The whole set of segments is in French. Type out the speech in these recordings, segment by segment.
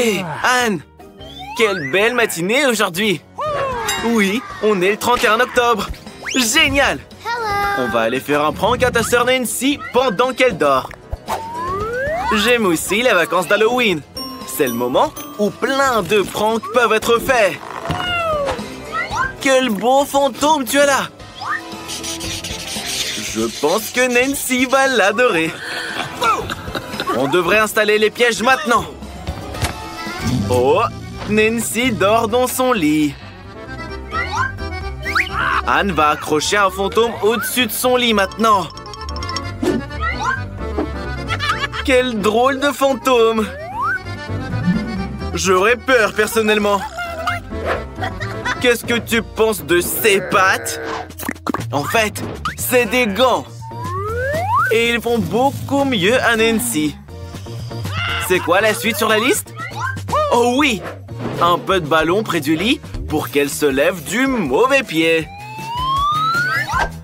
Hé, Anne! Quelle belle matinée aujourd'hui! Oui, on est le 31 octobre! Génial! On va aller faire un prank à ta sœur Nancy pendant qu'elle dort. J'aime aussi les vacances d'Halloween. C'est le moment où plein de pranks peuvent être faits. Quel beau fantôme tu as là! Je pense que Nancy va l'adorer. On devrait installer les pièges maintenant. Oh, Nancy dort dans son lit. Anne va accrocher un fantôme au-dessus de son lit maintenant. Quel drôle de fantôme! J'aurais peur personnellement. Qu'est-ce que tu penses de ces pattes? En fait, c'est des gants. Et ils vont beaucoup mieux à Nancy. C'est quoi la suite sur la liste? Oh oui! Un peu de ballon près du lit pour qu'elle se lève du mauvais pied.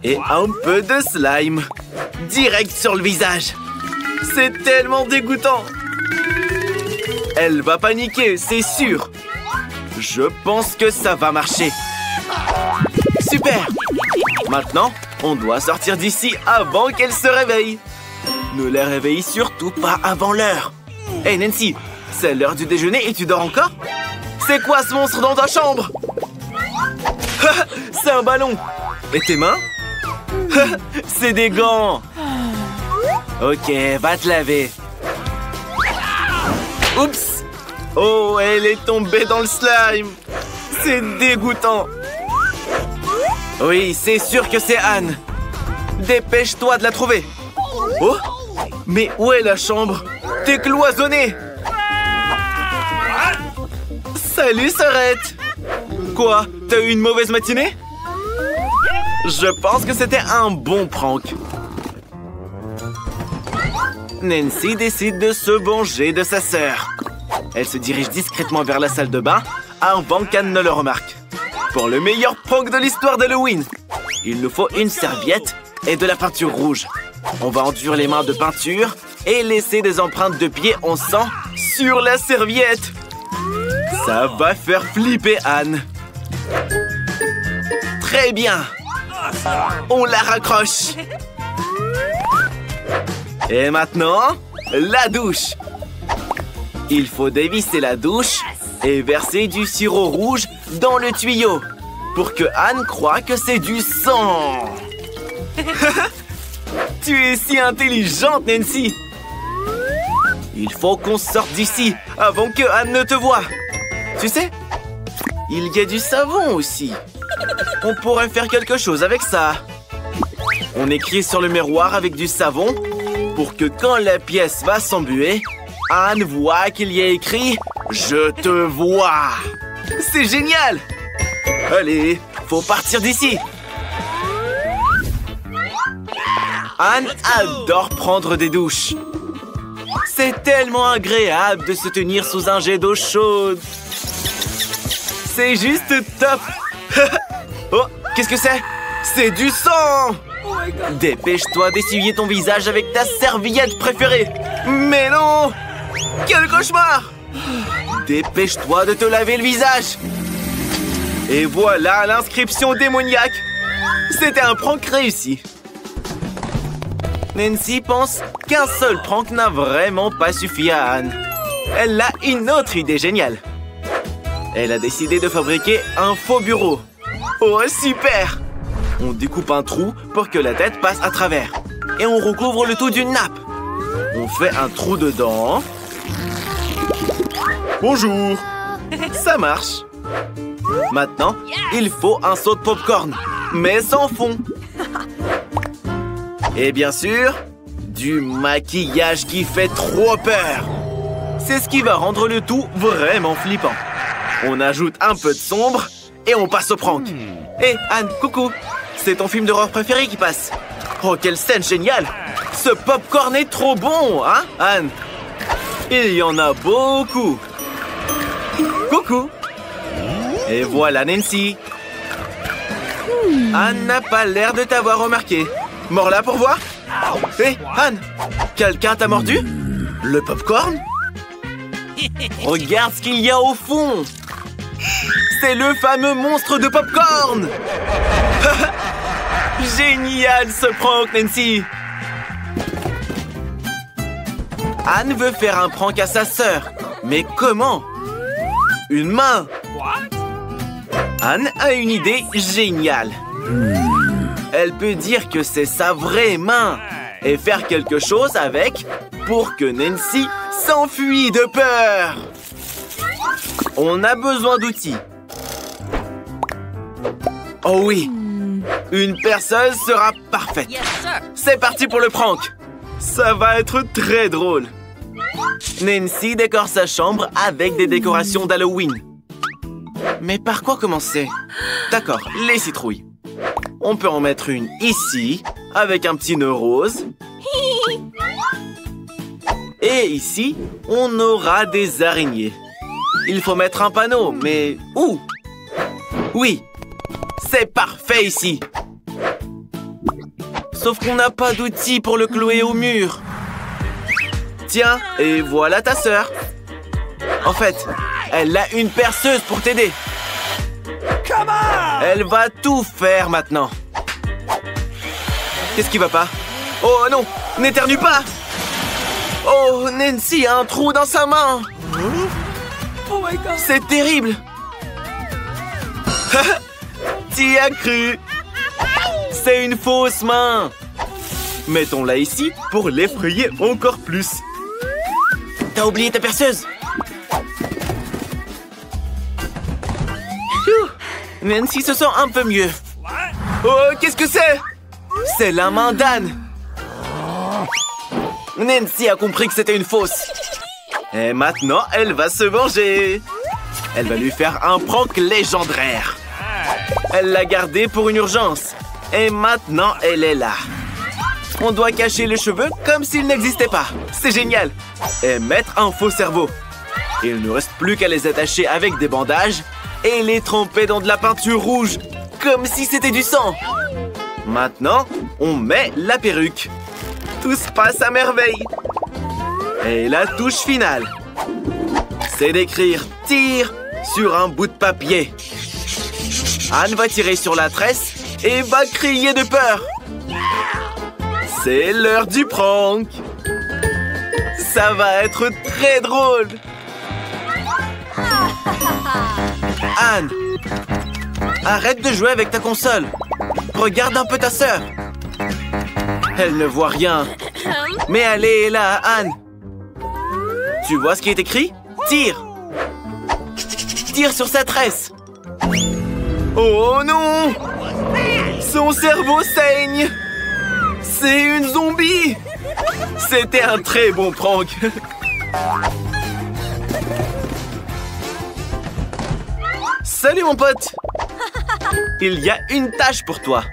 Et un peu de slime. Direct sur le visage. C'est tellement dégoûtant. Elle va paniquer, c'est sûr. Je pense que ça va marcher. Super! Maintenant, on doit sortir d'ici avant qu'elle se réveille. Ne la réveille surtout pas avant l'heure. Hé Nancy, c'est l'heure du déjeuner et tu dors encore? C'est quoi ce monstre dans ta chambre? C'est un ballon. Et tes mains? C'est des gants. Ok, va te laver. Oups! Oh, elle est tombée dans le slime. C'est dégoûtant. Oui, c'est sûr que c'est Anne. Dépêche-toi de la trouver. Oh! Mais où est la chambre? T'es cloisonnée. Salut, sœurette. Quoi? T'as eu une mauvaise matinée? Je pense que c'était un bon prank. Nancy décide de se venger de sa sœur. Elle se dirige discrètement vers la salle de bain avant qu'Anne ne le remarque. Pour le meilleur prank de l'histoire d'Halloween, il nous faut une serviette et de la peinture rouge. On va enduire les mains de peinture et laisser des empreintes de pieds en sang sur la serviette. Ça va faire flipper Anne. Très bien. On la raccroche. Et maintenant, la douche. Il faut dévisser la douche et verser du sirop rouge dans le tuyau pour que Anne croie que c'est du sang. Tu es si intelligente, Nancy. Il faut qu'on sorte d'ici avant que Anne ne te voie. Tu sais, il y a du savon aussi. On pourrait faire quelque chose avec ça. On écrit sur le miroir avec du savon pour que quand la pièce va s'embuer, Anne voit qu'il y a écrit « Je te vois ». C'est génial! Allez, faut partir d'ici. Anne adore prendre des douches. C'est tellement agréable de se tenir sous un jet d'eau chaude. C'est juste top. Oh, qu'est-ce que c'est? C'est du sang! Dépêche-toi d'essuyer ton visage avec ta serviette préférée. Mais non! Quel cauchemar! Dépêche-toi de te laver le visage. Et voilà l'inscription démoniaque. C'était un prank réussi. Nancy pense qu'un seul prank n'a vraiment pas suffi à Anne. Elle a une autre idée géniale. Elle a décidé de fabriquer un faux bureau. Oh, super! On découpe un trou pour que la tête passe à travers. Et on recouvre le tout d'une nappe. On fait un trou dedans. Bonjour! Ça marche. Maintenant, il faut un seau de popcorn, mais sans fond. Et bien sûr, du maquillage qui fait trop peur. C'est ce qui va rendre le tout vraiment flippant. On ajoute un peu de sombre et on passe au prank. Hé, Anne, coucou! C'est ton film d'horreur préféré qui passe. Oh, quelle scène géniale! Ce popcorn est trop bon, hein, Anne? Il y en a beaucoup. Coucou! Et voilà Nancy. Anne n'a pas l'air de t'avoir remarqué. Mors là pour voir? Hé, Anne! Quelqu'un t'a mordu? Le popcorn? Regarde ce qu'il y a au fond. C'est le fameux monstre de popcorn. Génial ce prank, Nancy. Anne veut faire un prank à sa sœur. Mais comment? Une main. Anne a une idée géniale. Elle peut dire que c'est sa vraie main et faire quelque chose avec pour que Nancy s'enfuit de peur. On a besoin d'outils. Oh oui, une perceuse sera parfaite. C'est parti pour le prank. Ça va être très drôle. Nancy décore sa chambre avec des décorations d'Halloween. Mais par quoi commencer? D'accord, les citrouilles. On peut en mettre une ici, avec un petit nœud rose. Et ici, on aura des araignées. Il faut mettre un panneau, mais où? Oui, c'est parfait ici. Sauf qu'on n'a pas d'outils pour le clouer au mur. Tiens, et voilà ta sœur. En fait, elle a une perceuse pour t'aider. Elle va tout faire maintenant. Qu'est-ce qui va pas? Oh non, n'éternue pas. Oh, Nancy a un trou dans sa main. C'est terrible. T'y as cru. C'est une fausse main. Mettons-la ici pour l'effrayer encore plus. T'as oublié ta perceuse. Nancy se sent un peu mieux. Oh, qu'est-ce que c'est? C'est la main d'Anne. Nancy a compris que c'était une fausse. Et maintenant, elle va se venger. Elle va lui faire un prank légendaire. Elle l'a gardé pour une urgence. Et maintenant, elle est là. On doit cacher les cheveux comme s'ils n'existaient pas. C'est génial. Et mettre un faux cerveau. Il ne reste plus qu'à les attacher avec des bandages et les tremper dans de la peinture rouge, comme si c'était du sang. Maintenant, on met la perruque. Tout se passe à merveille. Et la touche finale, c'est d'écrire « Tire » sur un bout de papier. Anne va tirer sur la tresse et va crier de peur. C'est l'heure du prank. Ça va être très drôle. Anne, arrête de jouer avec ta console. Regarde un peu ta sœur. Elle ne voit rien. Mais elle est là, Anne. Tu vois ce qui est écrit? Tire. Tire sur sa tresse. Oh non! Son cerveau saigne. C'est une zombie. C'était un très bon prank. Salut mon pote. Il y a une tâche pour toi.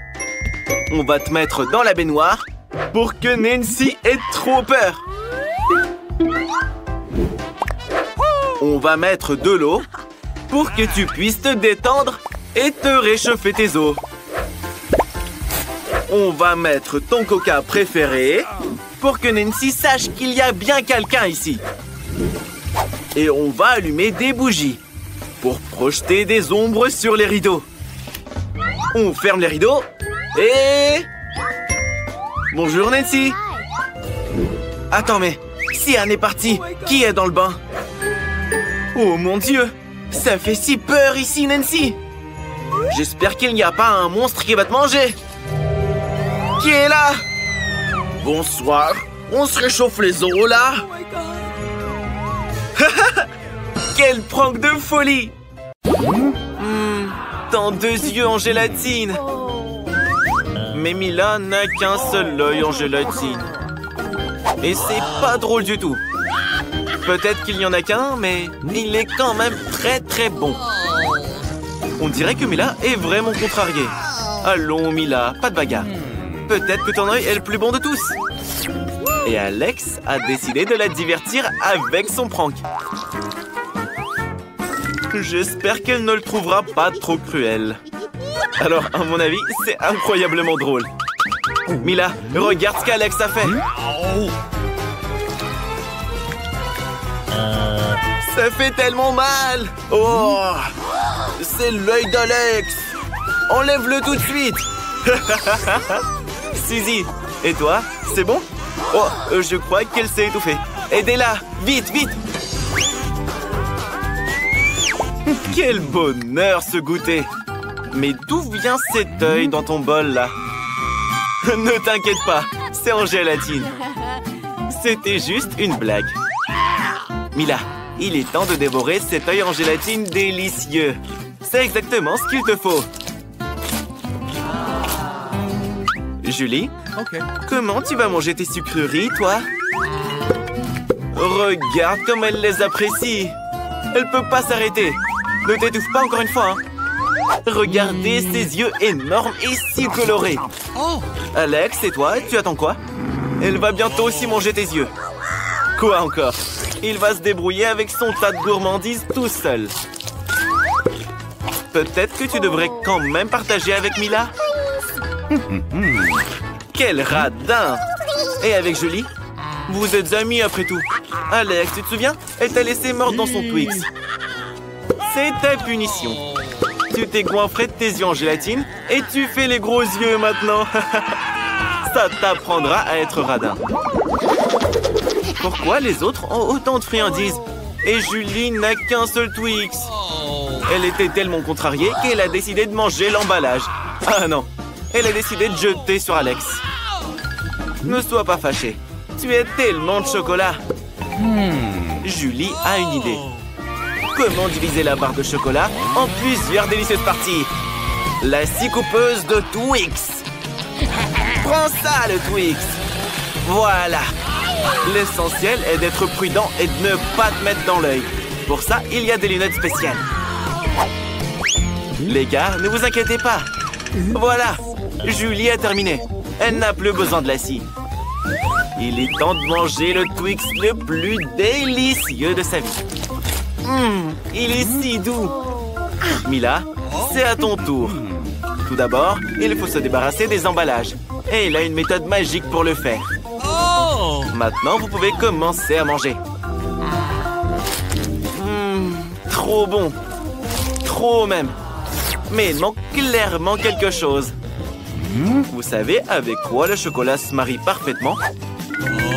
On va te mettre dans la baignoire pour que Nancy ait trop peur. On va mettre de l'eau pour que tu puisses te détendre et te réchauffer tes os. On va mettre ton coca préféré pour que Nancy sache qu'il y a bien quelqu'un ici. Et on va allumer des bougies pour projeter des ombres sur les rideaux. On ferme les rideaux et... Bonjour Nancy. Attends, mais si Anne est partie, qui est dans le bain? Oh mon Dieu, ça fait si peur ici, Nancy. J'espère qu'il n'y a pas un monstre qui va te manger. Qui est là? Bonsoir, on se réchauffe les os là. Quel prank de folie. Tant deux yeux en gélatine. Mais Mila n'a qu'un seul œil en gélatine. Et c'est pas drôle du tout. Peut-être qu'il n'y en a qu'un, mais il est quand même très très bon. On dirait que Mila est vraiment contrariée. Allons Mila, pas de bagarre. Peut-être que ton œil est le plus bon de tous. Et Alex a décidé de la divertir avec son prank. J'espère qu'elle ne le trouvera pas trop cruel. Alors, à mon avis, c'est incroyablement drôle. Mila, regarde ce qu'Alex a fait. Ça fait tellement mal. Oh, c'est l'œil d'Alex. Enlève-le tout de suite. Suzy, et toi, c'est bon? Oh, je crois qu'elle s'est étouffée. Aidez-la, vite, vite. Quel bonheur ce goûter. Mais d'où vient cet œil dans ton bol là? Ne t'inquiète pas, c'est en gélatine. C'était juste une blague. Mila, il est temps de dévorer cet œil en gélatine délicieux. C'est exactement ce qu'il te faut. Julie, comment tu vas manger tes sucreries, toi? Regarde comme elle les apprécie. Elle peut pas s'arrêter. Ne t'étouffe pas encore une fois, hein. Regardez ses yeux énormes et si colorés. Alex, et toi, tu attends quoi? Elle va bientôt aussi manger tes yeux. Quoi encore? Il va se débrouiller avec son tas de gourmandises tout seul. Peut-être que tu devrais quand même partager avec Mila? Quel radin! Et avec Julie? Vous êtes amis après tout. Alex, tu te souviens? Elle t'a laissé morte dans son Twix. C'est ta punition. Tu t'es goinfré de tes yeux en gélatine et tu fais les gros yeux maintenant. Ça t'apprendra à être radin. Pourquoi les autres ont autant de friandises? Et Julie n'a qu'un seul Twix. Elle était tellement contrariée qu'elle a décidé de manger l'emballage. Ah non, elle a décidé de jeter sur Alex. Ne sois pas fâché. Tu as tellement de chocolat. Julie a une idée. Comment diviser la barre de chocolat en plusieurs délicieuses parties? La scie coupeuse de Twix. Prends ça, le Twix. Voilà. L'essentiel est d'être prudent et de ne pas te mettre dans l'œil. Pour ça, il y a des lunettes spéciales. Les gars, ne vous inquiétez pas. Voilà, Julie a terminé. Elle n'a plus besoin de la scie. Il est temps de manger le Twix le plus délicieux de sa vie. Il est si doux. Mila, c'est à ton tour. Tout d'abord, il faut se débarrasser des emballages. Et il a une méthode magique pour le faire. Maintenant, vous pouvez commencer à manger. Trop bon. Trop même. Mais il manque clairement quelque chose. Vous savez avec quoi le chocolat se marie parfaitement?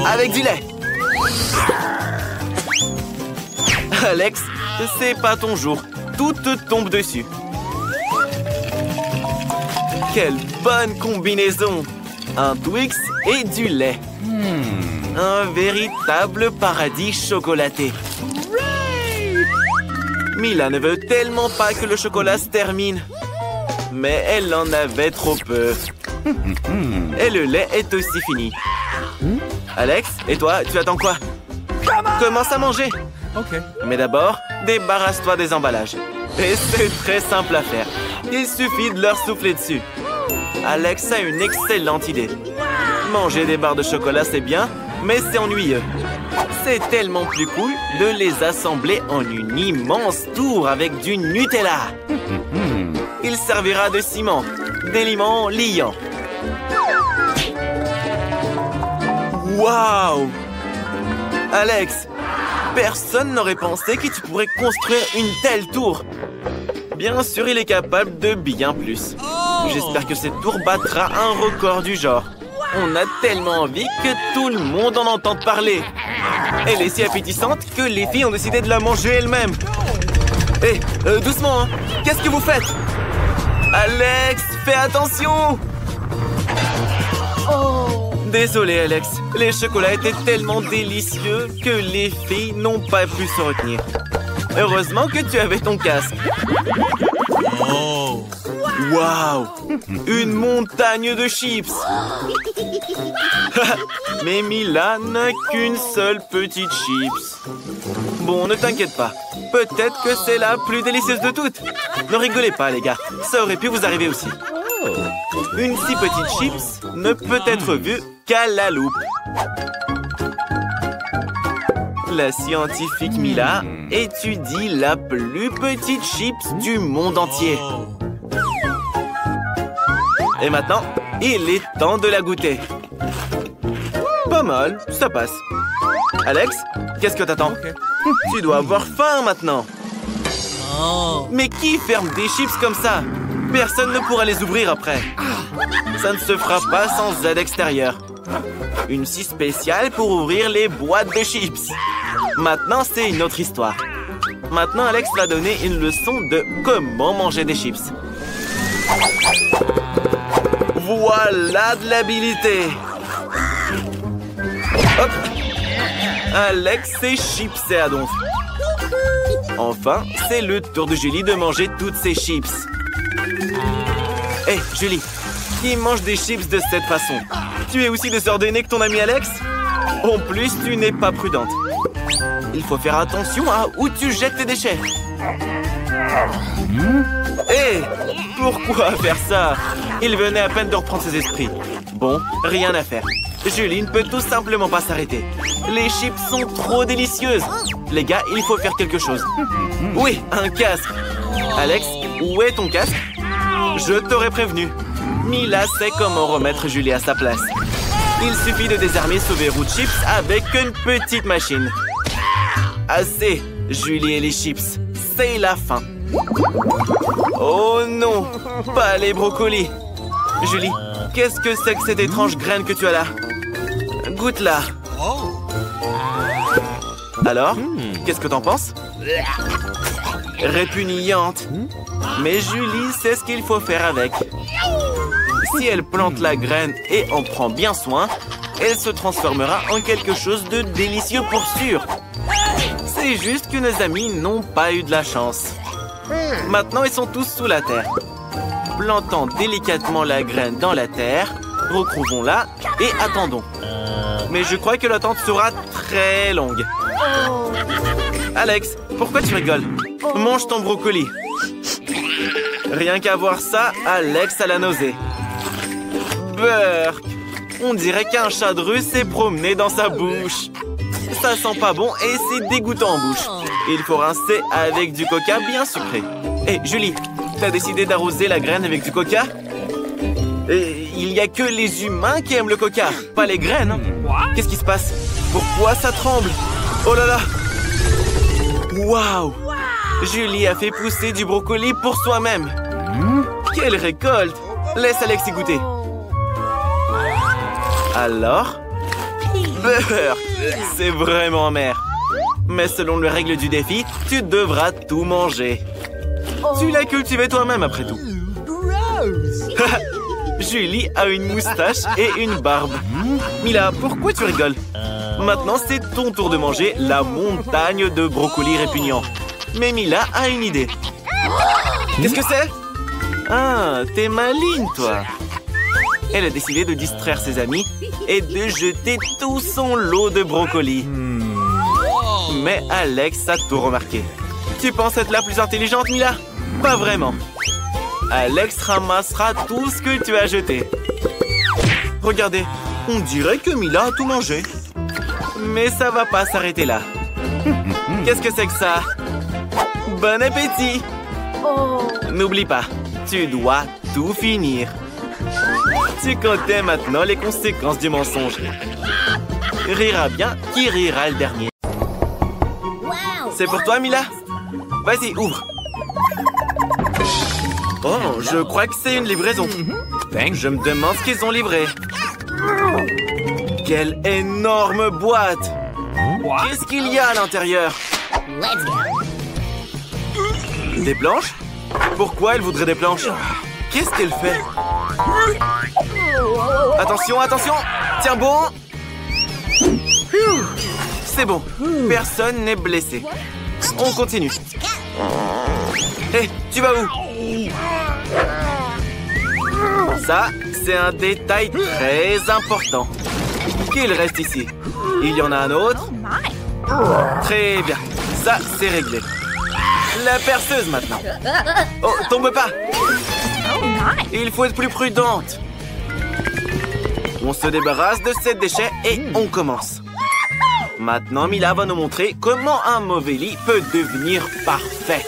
Avec du lait. Alex, c'est pas ton jour. Tout te tombe dessus. Quelle bonne combinaison! Un Twix et du lait. Un véritable paradis chocolaté. Mila ne veut tellement pas que le chocolat se termine. Mais elle en avait trop peu. Et le lait est aussi fini. Alex, et toi, tu attends quoi? Commence à manger. Mais d'abord, débarrasse-toi des emballages. Et c'est très simple à faire. Il suffit de leur souffler dessus. Alex a une excellente idée. Manger des barres de chocolat, c'est bien, mais c'est ennuyeux. C'est tellement plus cool de les assembler en une immense tour avec du Nutella. Il servira de ciment, d'éléments liants. Waouh! Alex, personne n'aurait pensé que tu pourrais construire une telle tour. Bien sûr, il est capable de bien plus. J'espère que cette tour battra un record du genre. On a tellement envie que tout le monde en entende parler. Elle est si appétissante que les filles ont décidé de la manger elles-mêmes. Hé, doucement, hein. Qu'est-ce que vous faites? Alex, fais attention! Désolé, Alex. Les chocolats étaient tellement délicieux que les filles n'ont pas pu se retenir. Heureusement que tu avais ton casque. Waouh! Une montagne de chips! Mais Mila n'a qu'une seule petite chips. Bon, ne t'inquiète pas. Peut-être que c'est la plus délicieuse de toutes. Ne rigolez pas, les gars. Ça aurait pu vous arriver aussi. Une si petite chips ne peut être vue qu'à la loupe. La scientifique Mila étudie la plus petite chips du monde entier. Et maintenant, il est temps de la goûter. Pas mal, ça passe. Alex, Qu'est-ce que t'attends? Tu dois avoir faim maintenant. Mais qui ferme des chips comme ça? Personne ne pourra les ouvrir après. Ça ne se fera pas sans aide extérieure. Une scie spéciale pour ouvrir les boîtes de chips. Maintenant, c'est une autre histoire. Maintenant, Alex va donner une leçon de comment manger des chips. Voilà de l'habilité. Hop. Alex s'est chipsé à donf. Enfin, c'est le tour de Julie de manger toutes ses chips. Hé, Julie, qui mange des chips de cette façon? Tu es aussi désordonnée que ton ami Alex? En plus, tu n'es pas prudente. Il faut faire attention à où tu jettes tes déchets. Hé, pourquoi faire ça? Il venait à peine de reprendre ses esprits. Bon, rien à faire. Julie ne peut tout simplement pas s'arrêter. Les chips sont trop délicieuses. Les gars, il faut faire quelque chose. Oui, un casque. Alex, où est ton casque? Je t'aurais prévenu. Mila sait comment remettre Julie à sa place. Il suffit de désarmer ce verrou de chips avec une petite machine. Assez, Julie et les chips. C'est la fin. Oh non, pas les brocolis. Julie, qu'est-ce que c'est que cette étrange graine que tu as là? Goûte-la. Alors, qu'est-ce que t'en penses? Répugnante. Mais Julie sait ce qu'il faut faire avec. Si elle plante la graine et en prend bien soin, elle se transformera en quelque chose de délicieux pour sûr. C'est juste que nos amis n'ont pas eu de la chance. Maintenant, ils sont tous sous la terre. Plantons délicatement la graine dans la terre, recouvrons-la et attendons. Mais je crois que l'attente sera très longue. Alex, pourquoi tu rigoles? Mange ton brocoli. Rien qu'à voir ça, Alex a la nausée. Burk! On dirait qu'un chat de rue s'est promené dans sa bouche. Ça sent pas bon et c'est dégoûtant en bouche. Il faut rincer avec du coca bien sucré. Hé, Julie, t'as décidé d'arroser la graine avec du coca? Il n'y a que les humains qui aiment le coca, pas les graines. Qu'est-ce qui se passe? Pourquoi ça tremble? Oh là là! Waouh! Julie a fait pousser du brocoli pour soi-même. Quelle récolte! Laisse Alex y goûter. Alors? Beurre! C'est vraiment amer. Mais selon les règles du défi, tu devras tout manger. Tu l'as cultivé toi-même après tout. Julie a une moustache et une barbe. Mila, pourquoi tu rigoles? Maintenant, c'est ton tour de manger la montagne de brocolis répugnants. Mais Mila a une idée. Qu'est-ce que c'est? Ah, t'es maligne, toi. Elle a décidé de distraire ses amis et de jeter tout son lot de brocolis. Mais Alex a tout remarqué. Tu penses être la plus intelligente, Mila? Pas vraiment. Alex ramassera tout ce que tu as jeté. Regardez, on dirait que Mila a tout mangé. Mais ça va pas s'arrêter là. Qu'est-ce que c'est que ça? Bon appétit! N'oublie pas, tu dois tout finir. Tu connais maintenant les conséquences du mensonge. Rira bien qui rira le dernier. C'est pour toi, Mila? Vas-y, ouvre. Oh, je crois que c'est une livraison. Je me demande ce qu'ils ont livré. Quelle énorme boîte! Qu'est-ce qu'il y a à l'intérieur? Des planches? Pourquoi elle voudrait des planches? Qu'est-ce qu'elle fait? Attention, attention! Tiens bon! C'est bon, personne n'est blessé. On continue. Hé, tu vas où? Ça, c'est un détail très important. Qu'il reste ici. Il y en a un autre. Très bien. Ça, c'est réglé. La perceuse maintenant. Oh, tombe pas. Il faut être plus prudente. On se débarrasse de ces déchets et on commence. Maintenant, Mila va nous montrer comment un mauvais lit peut devenir parfait.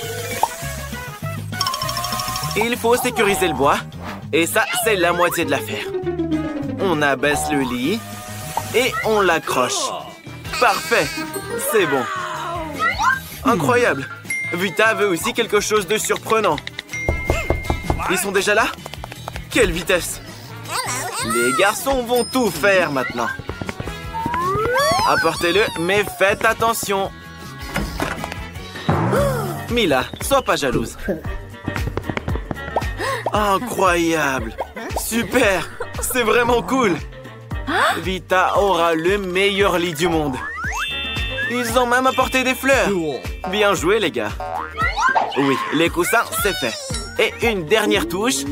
Il faut sécuriser le bois. Et ça, c'est la moitié de l'affaire. On abaisse le lit et on l'accroche. Parfait! C'est bon. Incroyable. Vita veut aussi quelque chose de surprenant. Ils sont déjà là? Quelle vitesse! Les garçons vont tout faire maintenant. Apportez-le, mais faites attention. Mila, sois pas jalouse. Incroyable! Super! C'est vraiment cool! Vita aura le meilleur lit du monde. Ils ont même apporté des fleurs. Bien joué, les gars. Oui, les coussins, c'est fait. Et une dernière touche.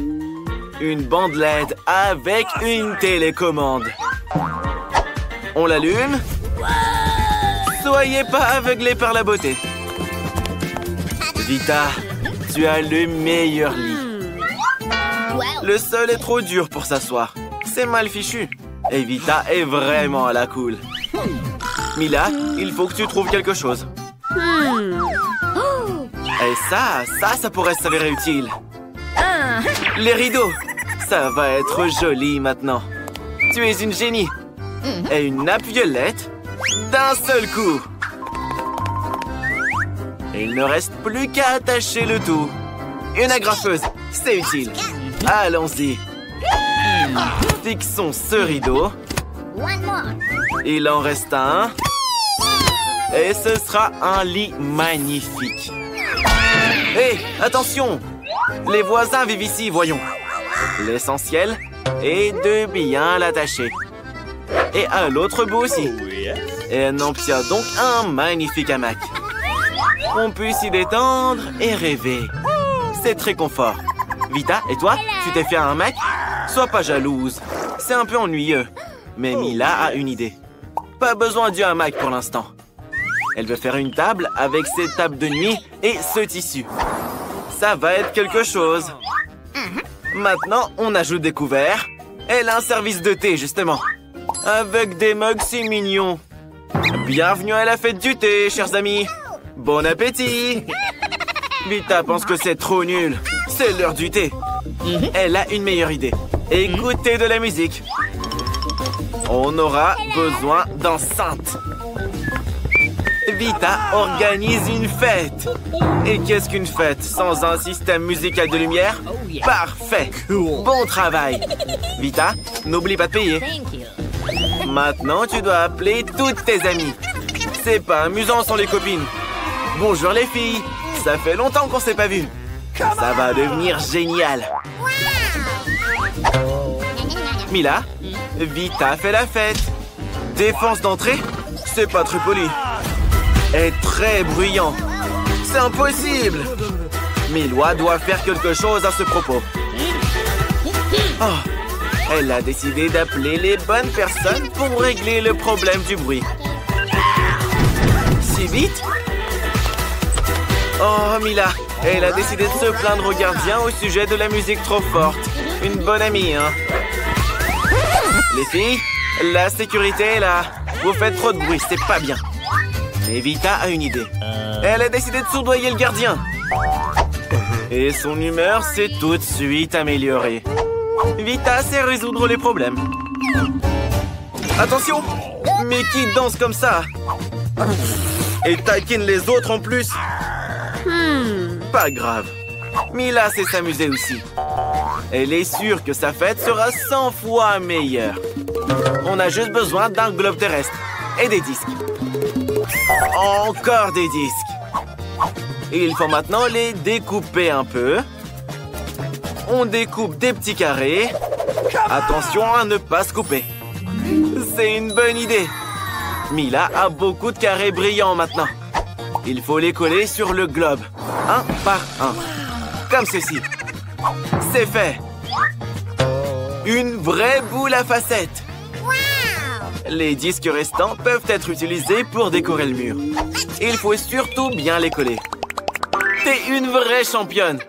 Une bande LED avec une télécommande. On l'allume. Soyez pas aveuglés par la beauté. Vita, tu as le meilleur lit. Le sol est trop dur pour s'asseoir. C'est mal fichu. Et Vita est vraiment à la cool. Mila, il faut que tu trouves quelque chose. Et ça pourrait s'avérer utile. Les rideaux. Ça va être joli maintenant. Tu es une génie. Et une nappe violette d'un seul coup. Il ne reste plus qu'à attacher le tout. Une agrafeuse, c'est utile. Allons-y. Fixons ce rideau. Il en reste un. Et ce sera un lit magnifique. Hé, attention! Les voisins vivent ici, voyons. L'essentiel est de bien l'attacher. Et à l'autre bout aussi. Et elle obtient donc un magnifique hamac. On peut s'y détendre et rêver. C'est très confort. Vita, et toi, tu t'es fait un hamac? Sois pas jalouse. C'est un peu ennuyeux. Mais Mila a une idée. Pas besoin du hamac pour l'instant. Elle veut faire une table avec ses tables de nuit et ce tissu. Ça va être quelque chose. Maintenant, on ajoute des couverts. Elle a un service de thé, justement. Avec des mugs si mignons. Bienvenue à la fête du thé, chers amis. Bon appétit. Vita pense que c'est trop nul. C'est l'heure du thé. Elle a une meilleure idée. Écoutez de la musique. On aura besoin d'enceintes. Vita organise une fête. Et qu'est-ce qu'une fête sans un système musical de lumière? Parfait. Bon travail. Vita, n'oublie pas de payer. Maintenant, tu dois appeler toutes tes amies. C'est pas amusant sans les copines. Bonjour les filles. Ça fait longtemps qu'on s'est pas vus. Ça va devenir génial. Mila, Vita fait la fête. Défense d'entrée? C'est pas très poli. Est très bruyant. C'est impossible. Mila doit faire quelque chose à ce propos. Oh, elle a décidé d'appeler les bonnes personnes pour régler le problème du bruit. Si vite? Oh, Mila, elle a décidé de se plaindre au gardien au sujet de la musique trop forte. Une bonne amie, hein? Les filles, la sécurité est là. Vous faites trop de bruit, c'est pas bien. Mais Vita a une idée. Elle a décidé de soudoyer le gardien. Et son humeur s'est tout de suite améliorée. Vita sait résoudre les problèmes. Attention! Mais qui danse comme ça? Et taquine les autres en plus? Pas grave. Mila sait s'amuser aussi. Elle est sûre que sa fête sera 100 fois meilleure. On a juste besoin d'un globe terrestre et des disques. Encore des disques. Il faut maintenant les découper un peu. On découpe des petits carrés. Attention à ne pas se couper. C'est une bonne idée. Mila a beaucoup de carrés brillants maintenant. Il faut les coller sur le globe, un par un. Comme ceci. C'est fait. Une vraie boule à facettes. Les disques restants peuvent être utilisés pour décorer le mur. Il faut surtout bien les coller. T'es une vraie championne.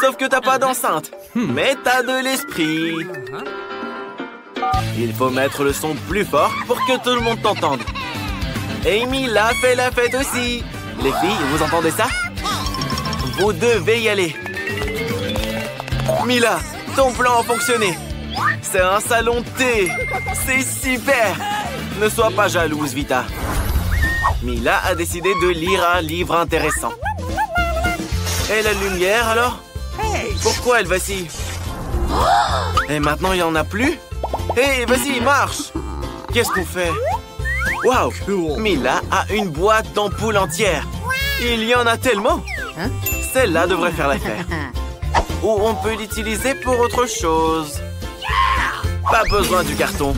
Sauf que t'as pas d'enceinte. Mais t'as de l'esprit. Il faut mettre le son plus fort pour que tout le monde t'entende. Amy l'a fait la fête aussi. Les filles, vous entendez ça? Vous devez y aller. Mila, ton plan a fonctionné. C'est un salon de thé. C'est super. Ne sois pas jalouse, Vita. Mila a décidé de lire un livre intéressant. Et la lumière, alors? Pourquoi elle vacille? Et maintenant, il n'y en a plus? Hé, vas-y, marche! Qu'est-ce qu'on fait? Waouh! Mila a une boîte d'ampoules entière. Il y en a tellement! Celle-là devrait faire l'affaire. Ou on peut l'utiliser pour autre chose. Pas besoin du carton.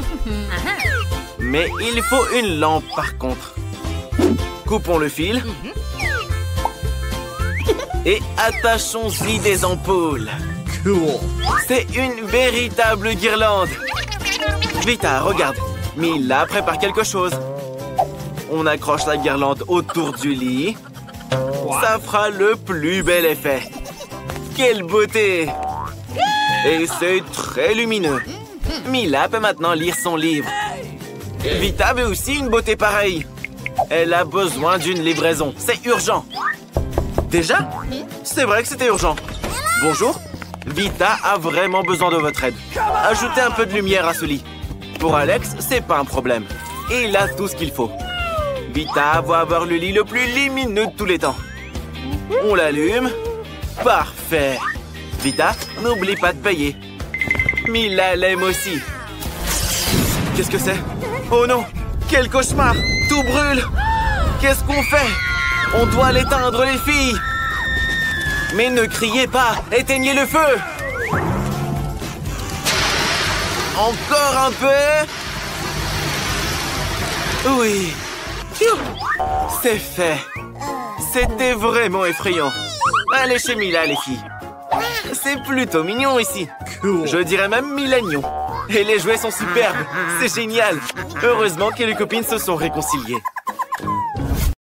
Mais il faut une lampe par contre. Coupons le fil. Et attachons-y des ampoules. C'est une véritable guirlande. Vita, regarde. Mila prépare quelque chose. On accroche la guirlande autour du lit. Ça fera le plus bel effet. Quelle beauté! Et c'est très lumineux. Mila peut maintenant lire son livre. Vita veut aussi une beauté pareille. Elle a besoin d'une livraison. C'est urgent. Déjà? C'est vrai que c'était urgent. Bonjour. Vita a vraiment besoin de votre aide. Ajoutez un peu de lumière à ce lit. Pour Alex, c'est pas un problème. Il a tout ce qu'il faut. Vita va avoir le lit le plus lumineux de tous les temps. On l'allume. Parfait. Vita, n'oublie pas de payer. Mila l'aime aussi. Qu'est-ce que c'est? Oh non! Quel cauchemar! Tout brûle! Qu'est-ce qu'on fait? On doit l'éteindre, les filles! Mais ne criez pas! Éteignez le feu! Encore un peu! Oui! C'est fait! C'était vraiment effrayant! Allez chez Mila, les filles! C'est plutôt mignon ici! Je dirais même milagnon! Et les jouets sont superbes! C'est génial! Heureusement que les copines se sont réconciliées!